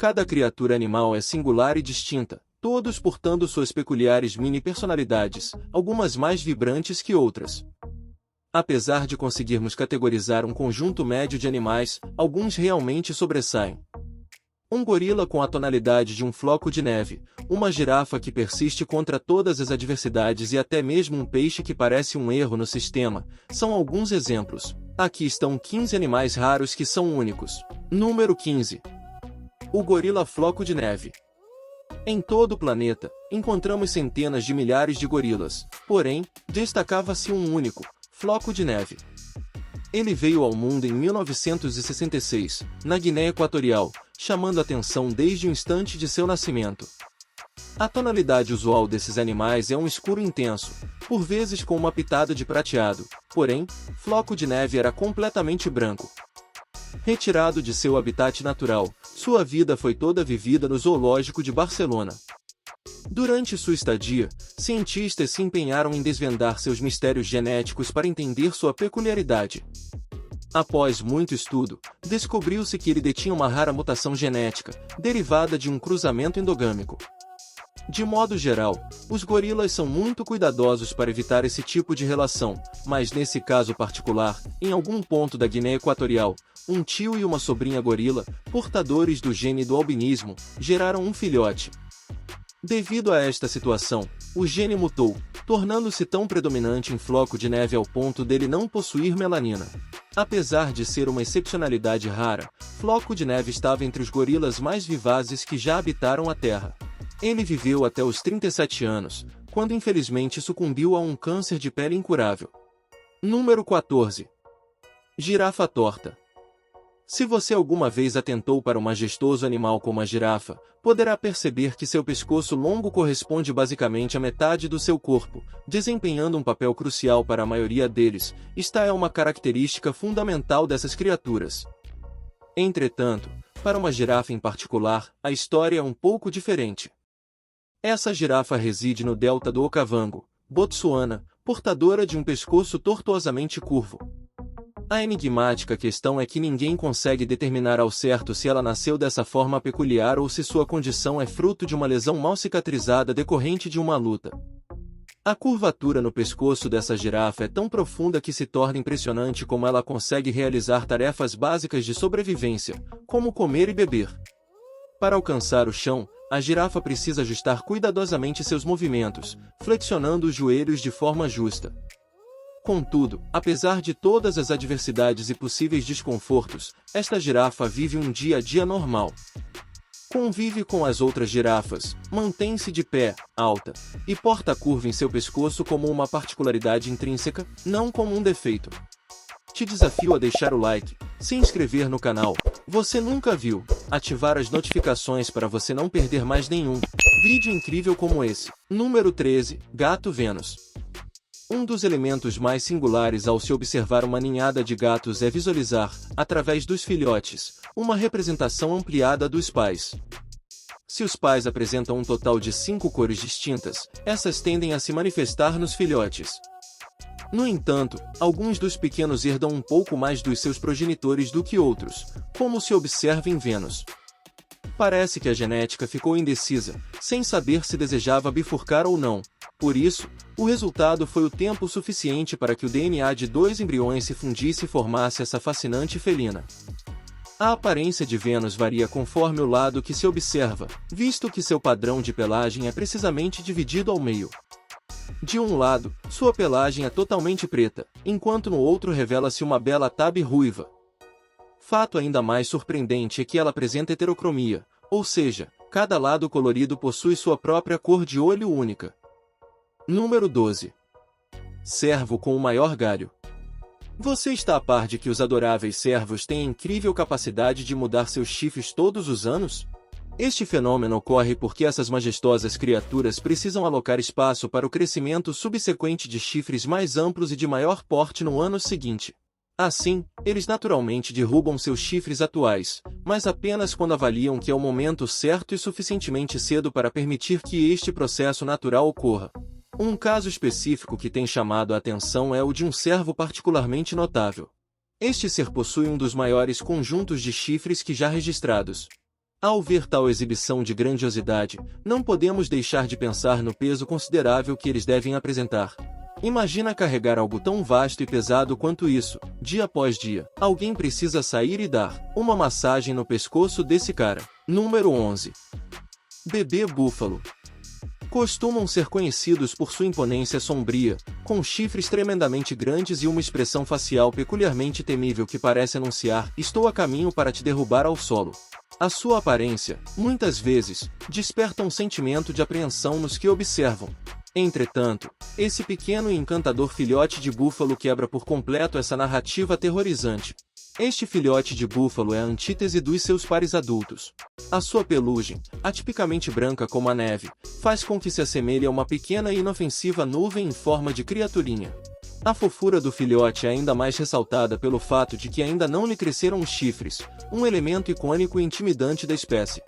Cada criatura animal é singular e distinta, todos portando suas peculiares mini-personalidades, algumas mais vibrantes que outras. Apesar de conseguirmos categorizar um conjunto médio de animais, alguns realmente sobressaem. Um gorila com a tonalidade de um floco de neve, uma girafa que persiste contra todas as adversidades e até mesmo um peixe que parece um erro no sistema, são alguns exemplos. Aqui estão 15 animais raros que são únicos. Número 15. O gorila floco de neve. Em todo o planeta, encontramos centenas de milhares de gorilas, porém, destacava-se um único, floco de neve. Ele veio ao mundo em 1966, na Guiné Equatorial, chamando atenção desde o instante de seu nascimento. A tonalidade usual desses animais é um escuro intenso, por vezes com uma pitada de prateado, porém, floco de neve era completamente branco. Retirado de seu habitat natural, sua vida foi toda vivida no Zoológico de Barcelona. Durante sua estadia, cientistas se empenharam em desvendar seus mistérios genéticos para entender sua peculiaridade. Após muito estudo, descobriu-se que ele detinha uma rara mutação genética, derivada de um cruzamento endogâmico. De modo geral, os gorilas são muito cuidadosos para evitar esse tipo de relação, mas nesse caso particular, em algum ponto da Guiné Equatorial, um tio e uma sobrinha gorila, portadores do gene do albinismo, geraram um filhote. Devido a esta situação, o gene mutou, tornando-se tão predominante em floco de neve ao ponto dele não possuir melanina. Apesar de ser uma excepcionalidade rara, floco de neve estava entre os gorilas mais vivazes que já habitaram a Terra. Ele viveu até os 37 anos, quando infelizmente sucumbiu a um câncer de pele incurável. Número 14. Girafa torta. Se você alguma vez atentou para um majestoso animal como a girafa, poderá perceber que seu pescoço longo corresponde basicamente à metade do seu corpo, desempenhando um papel crucial para a maioria deles. Esta é uma característica fundamental dessas criaturas. Entretanto, para uma girafa em particular, a história é um pouco diferente. Essa girafa reside no delta do Okavango, Botsuana, portadora de um pescoço tortuosamente curvo. A enigmática questão é que ninguém consegue determinar ao certo se ela nasceu dessa forma peculiar ou se sua condição é fruto de uma lesão mal cicatrizada decorrente de uma luta. A curvatura no pescoço dessa girafa é tão profunda que se torna impressionante como ela consegue realizar tarefas básicas de sobrevivência, como comer e beber. Para alcançar o chão, a girafa precisa ajustar cuidadosamente seus movimentos, flexionando os joelhos de forma justa. Contudo, apesar de todas as adversidades e possíveis desconfortos, esta girafa vive um dia a dia normal. Convive com as outras girafas, mantém-se de pé, alta, e porta a curva em seu pescoço como uma particularidade intrínseca, não como um defeito. Te desafio a deixar o like, se inscrever no canal, você nunca viu, ativar as notificações para você não perder mais nenhum vídeo incrível como esse. Número 13, Gato Vênus. Um dos elementos mais singulares ao se observar uma ninhada de gatos é visualizar, através dos filhotes, uma representação ampliada dos pais. Se os pais apresentam um total de 5 cores distintas, essas tendem a se manifestar nos filhotes. No entanto, alguns dos pequenos herdam um pouco mais dos seus progenitores do que outros, como se observa em Vênus. Parece que a genética ficou indecisa, sem saber se desejava bifurcar ou não. Por isso, o resultado foi o tempo suficiente para que o DNA de 2 embriões se fundisse e formasse essa fascinante felina. A aparência de Vênus varia conforme o lado que se observa, visto que seu padrão de pelagem é precisamente dividido ao meio. De um lado, sua pelagem é totalmente preta, enquanto no outro revela-se uma bela tabe ruiva. Fato ainda mais surpreendente é que ela apresenta heterocromia, ou seja, cada lado colorido possui sua própria cor de olho única. Número 12. Cervo com o maior galho. Você está a par de que os adoráveis cervos têm a incrível capacidade de mudar seus chifres todos os anos? Este fenômeno ocorre porque essas majestosas criaturas precisam alocar espaço para o crescimento subsequente de chifres mais amplos e de maior porte no ano seguinte. Assim, eles naturalmente derrubam seus chifres atuais, mas apenas quando avaliam que é o momento certo e suficientemente cedo para permitir que este processo natural ocorra. Um caso específico que tem chamado a atenção é o de um cervo particularmente notável. Este ser possui um dos maiores conjuntos de chifres que já registrados. Ao ver tal exibição de grandiosidade, não podemos deixar de pensar no peso considerável que eles devem apresentar. Imagina carregar algo tão vasto e pesado quanto isso, dia após dia. Alguém precisa sair e dar uma massagem no pescoço desse cara. Número 11. Bebê búfalo. Costumam ser conhecidos por sua imponência sombria, com chifres tremendamente grandes e uma expressão facial peculiarmente temível que parece anunciar: estou a caminho para te derrubar ao solo. A sua aparência, muitas vezes, desperta um sentimento de apreensão nos que observam. Entretanto, esse pequeno e encantador filhote de búfalo quebra por completo essa narrativa aterrorizante. Este filhote de búfalo é a antítese dos seus pares adultos. A sua pelugem, atipicamente branca como a neve, faz com que se assemelhe a uma pequena e inofensiva nuvem em forma de criaturinha. A fofura do filhote é ainda mais ressaltada pelo fato de que ainda não lhe cresceram os chifres, um elemento icônico e intimidante da espécie.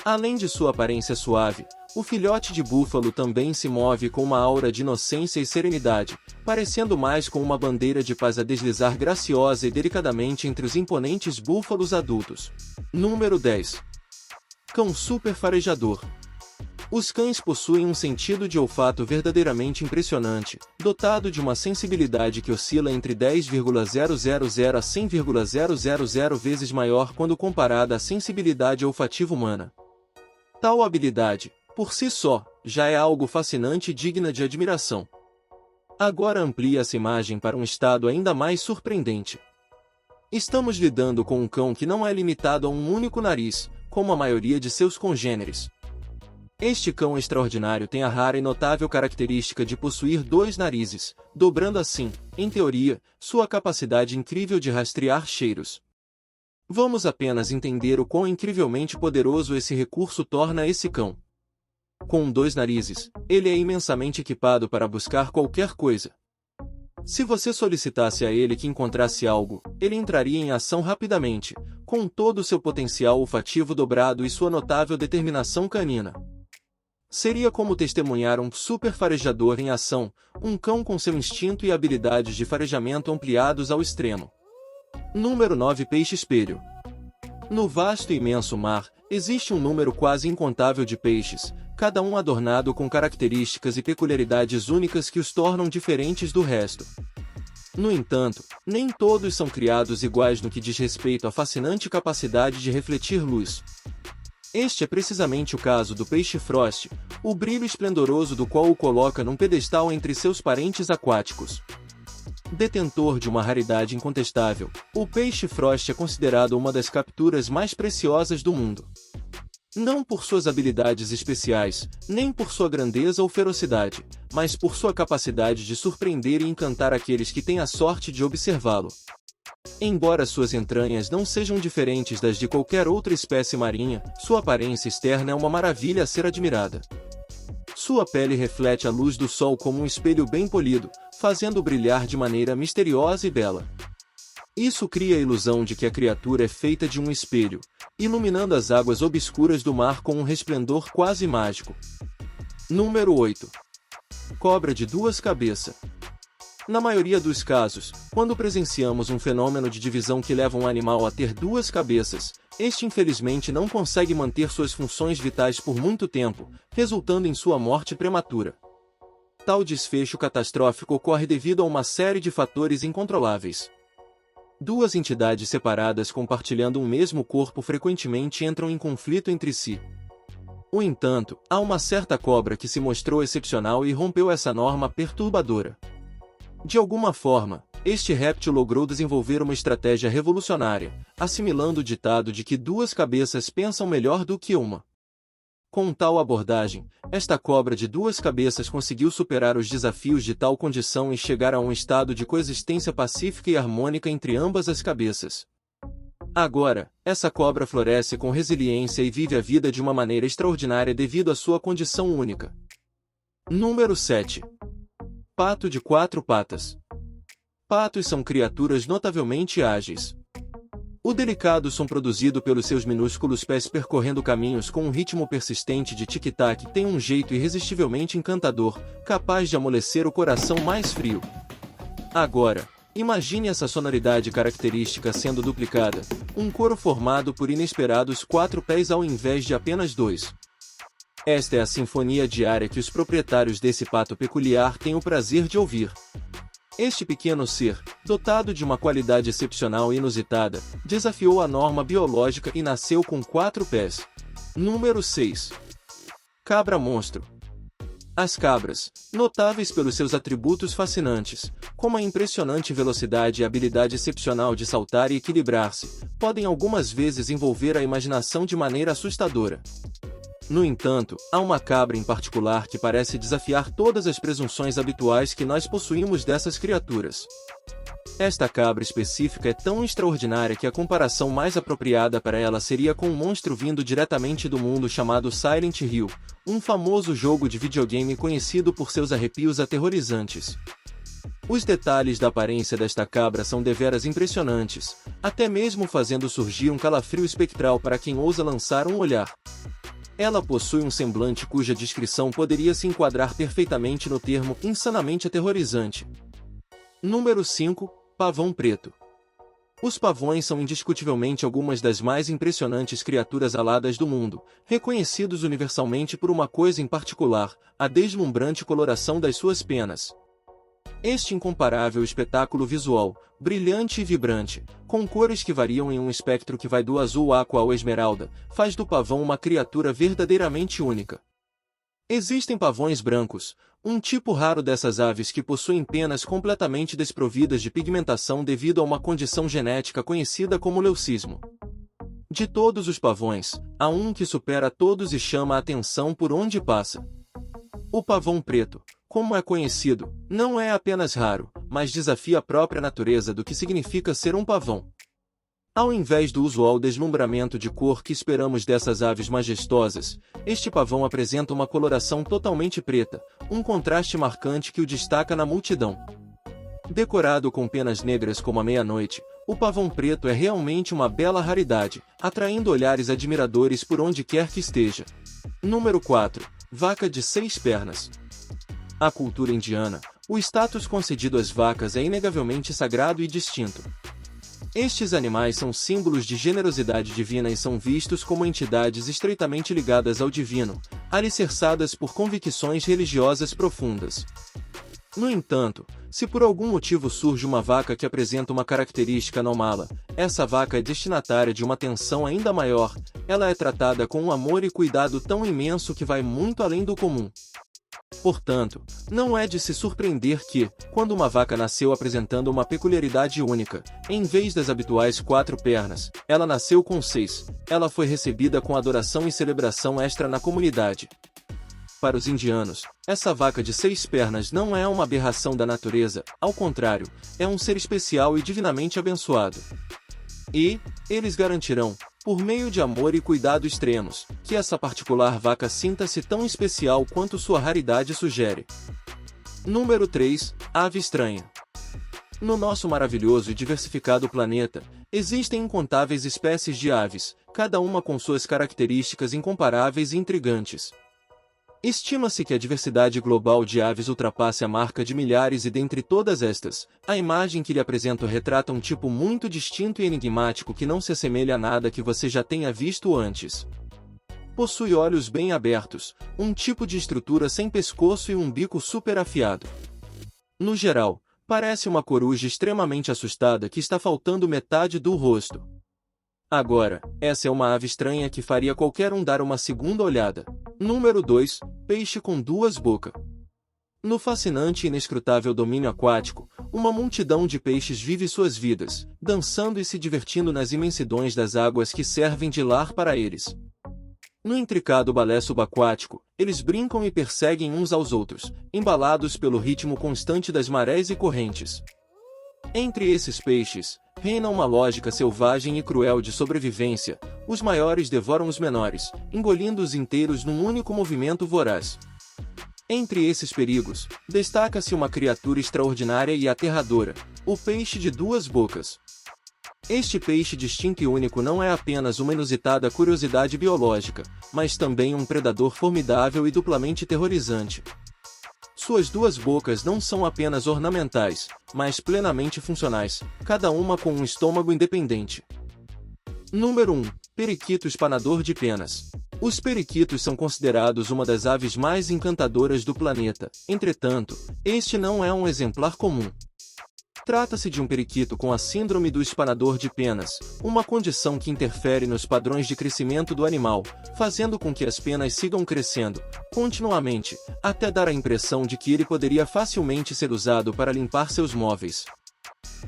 Além de sua aparência suave, o filhote de búfalo também se move com uma aura de inocência e serenidade, parecendo mais com uma bandeira de paz a deslizar graciosa e delicadamente entre os imponentes búfalos adultos. Número 10. Cão super farejador. Os cães possuem um sentido de olfato verdadeiramente impressionante, dotado de uma sensibilidade que oscila entre 10,000 a 100,000 vezes maior quando comparada à sensibilidade olfativa humana. Tal habilidade, por si só, já é algo fascinante e digna de admiração. Agora amplie essa imagem para um estado ainda mais surpreendente. Estamos lidando com um cão que não é limitado a um único nariz, como a maioria de seus congêneres. Este cão extraordinário tem a rara e notável característica de possuir 2 narizes, dobrando assim, em teoria, sua capacidade incrível de rastrear cheiros. Vamos apenas entender o quão incrivelmente poderoso esse recurso torna esse cão. Com 2 narizes, ele é imensamente equipado para buscar qualquer coisa. Se você solicitasse a ele que encontrasse algo, ele entraria em ação rapidamente, com todo o seu potencial olfativo dobrado e sua notável determinação canina. Seria como testemunhar um super farejador em ação, um cão com seu instinto e habilidades de farejamento ampliados ao extremo. Número 9. Peixe-espelho. No vasto e imenso mar, existe um número quase incontável de peixes, cada um adornado com características e peculiaridades únicas que os tornam diferentes do resto. No entanto, nem todos são criados iguais no que diz respeito à fascinante capacidade de refletir luz. Este é precisamente o caso do peixe-frost, o brilho esplendoroso do qual o coloca num pedestal entre seus parentes aquáticos. Detentor de uma raridade incontestável, o peixe-frost é considerado uma das capturas mais preciosas do mundo. Não por suas habilidades especiais, nem por sua grandeza ou ferocidade, mas por sua capacidade de surpreender e encantar aqueles que têm a sorte de observá-lo. Embora suas entranhas não sejam diferentes das de qualquer outra espécie marinha, sua aparência externa é uma maravilha a ser admirada. Sua pele reflete a luz do sol como um espelho bem polido, fazendo brilhar de maneira misteriosa e bela. Isso cria a ilusão de que a criatura é feita de um espelho, iluminando as águas obscuras do mar com um resplendor quase mágico. Número 8. Cobra de 2 cabeças. Na maioria dos casos, quando presenciamos um fenômeno de divisão que leva um animal a ter 2 cabeças, este infelizmente não consegue manter suas funções vitais por muito tempo, resultando em sua morte prematura. Tal desfecho catastrófico ocorre devido a uma série de fatores incontroláveis. 2 entidades separadas compartilhando um mesmo corpo frequentemente entram em conflito entre si. No entanto, há uma certa cobra que se mostrou excepcional e rompeu essa norma perturbadora. De alguma forma, este réptil logrou desenvolver uma estratégia revolucionária, assimilando o ditado de que 2 cabeças pensam melhor do que uma. Com tal abordagem, esta cobra de 2 cabeças conseguiu superar os desafios de tal condição e chegar a um estado de coexistência pacífica e harmônica entre ambas as cabeças. Agora, essa cobra floresce com resiliência e vive a vida de uma maneira extraordinária devido à sua condição única. Número 7. Pato de 4 patas. Patos são criaturas notavelmente ágeis. O delicado som produzido pelos seus minúsculos pés percorrendo caminhos com um ritmo persistente de tic-tac tem um jeito irresistivelmente encantador, capaz de amolecer o coração mais frio. Agora, Imagine essa sonoridade característica sendo duplicada, um coro formado por inesperados 4 pés ao invés de apenas 2. Esta é a sinfonia diária que os proprietários desse pato peculiar têm o prazer de ouvir. Este pequeno ser, dotado de uma qualidade excepcional e inusitada, desafiou a norma biológica e nasceu com 4 pés. Número 6. Cabra monstro. As cabras, notáveis pelos seus atributos fascinantes, como a impressionante velocidade e habilidade excepcional de saltar e equilibrar-se, podem algumas vezes envolver a imaginação de maneira assustadora. No entanto, há uma cabra em particular que parece desafiar todas as presunções habituais que nós possuímos dessas criaturas. Esta cabra específica é tão extraordinária que a comparação mais apropriada para ela seria com um monstro vindo diretamente do mundo chamado Silent Hill, um famoso jogo de videogame conhecido por seus arrepios aterrorizantes. Os detalhes da aparência desta cabra são deveras impressionantes, até mesmo fazendo surgir um calafrio espectral para quem ousa lançar um olhar. Ela possui um semblante cuja descrição poderia se enquadrar perfeitamente no termo insanamente aterrorizante. Número 5. Pavão preto. Os pavões são indiscutivelmente algumas das mais impressionantes criaturas aladas do mundo, reconhecidos universalmente por uma coisa em particular, a deslumbrante coloração das suas penas. Este incomparável espetáculo visual, brilhante e vibrante, com cores que variam em um espectro que vai do azul aqua ao esmeralda, faz do pavão uma criatura verdadeiramente única. Existem pavões brancos, um tipo raro dessas aves que possuem penas completamente desprovidas de pigmentação devido a uma condição genética conhecida como leucismo. De todos os pavões, há um que supera todos e chama a atenção por onde passa. O pavão preto, como é conhecido, não é apenas raro, mas desafia a própria natureza do que significa ser um pavão. Ao invés do usual deslumbramento de cor que esperamos dessas aves majestosas, este pavão apresenta uma coloração totalmente preta, um contraste marcante que o destaca na multidão. Decorado com penas negras como a meia-noite, o pavão preto é realmente uma bela raridade, atraindo olhares admiradores por onde quer que esteja. Número 4. Vaca de 6 pernas. A cultura indiana, o status concedido às vacas é inegavelmente sagrado e distinto. Estes animais são símbolos de generosidade divina e são vistos como entidades estreitamente ligadas ao divino, alicerçadas por convicções religiosas profundas. No entanto, se por algum motivo surge uma vaca que apresenta uma característica anômala, essa vaca é destinatária de uma atenção ainda maior, ela é tratada com um amor e cuidado tão imenso que vai muito além do comum. Portanto, não é de se surpreender que, quando uma vaca nasceu apresentando uma peculiaridade única, em vez das habituais 4 pernas, ela nasceu com 6, ela foi recebida com adoração e celebração extra na comunidade. Para os indianos, essa vaca de 6 pernas não é uma aberração da natureza, ao contrário, é um ser especial e divinamente abençoado. E, eles garantirão, por meio de amor e cuidado extremos, que essa particular vaca sinta-se tão especial quanto sua raridade sugere. Número 3. Ave estranha. No nosso maravilhoso e diversificado planeta, existem incontáveis espécies de aves, cada uma com suas características incomparáveis e intrigantes. Estima-se que a diversidade global de aves ultrapasse a marca de milhares e dentre todas estas, a imagem que lhe apresento retrata um tipo muito distinto e enigmático que não se assemelha a nada que você já tenha visto antes. Possui olhos bem abertos, um tipo de estrutura sem pescoço e um bico super afiado. No geral, parece uma coruja extremamente assustada que está faltando metade do rosto. Agora, essa é uma ave estranha que faria qualquer um dar uma segunda olhada. Número 2. Peixe com 2 bocas. No fascinante e inescrutável domínio aquático, uma multidão de peixes vive suas vidas, dançando e se divertindo nas imensidões das águas que servem de lar para eles. No intricado balé subaquático, eles brincam e perseguem uns aos outros, embalados pelo ritmo constante das marés e correntes. Entre esses peixes, reina uma lógica selvagem e cruel de sobrevivência, os maiores devoram os menores, engolindo-os inteiros num único movimento voraz. Entre esses perigos, destaca-se uma criatura extraordinária e aterradora, o peixe de 2 bocas. Este peixe distinto e único não é apenas uma inusitada curiosidade biológica, mas também um predador formidável e duplamente terrorizante. Suas duas bocas não são apenas ornamentais, mas plenamente funcionais, cada uma com um estômago independente. Número 1. Periquito espanador de penas. Os periquitos são considerados uma das aves mais encantadoras do planeta. Entretanto, este não é um exemplar comum. Trata-se de um periquito com a síndrome do espanador de penas, uma condição que interfere nos padrões de crescimento do animal, fazendo com que as penas sigam crescendo, continuamente, até dar a impressão de que ele poderia facilmente ser usado para limpar seus móveis.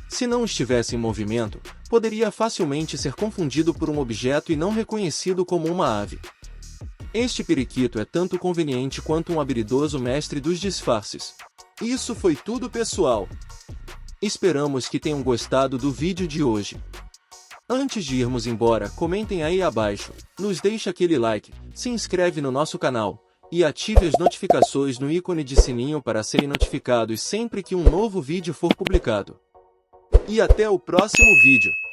Se não estivesse em movimento, poderia facilmente ser confundido por um objeto e não reconhecido como uma ave. Este periquito é tanto conveniente quanto um habilidoso mestre dos disfarces. Isso foi tudo, pessoal! Esperamos que tenham gostado do vídeo de hoje. Antes de irmos embora, comentem aí abaixo, nos deixe aquele like, se inscreve no nosso canal, e ative as notificações no ícone de sininho para serem notificados sempre que um novo vídeo for publicado. E até o próximo vídeo!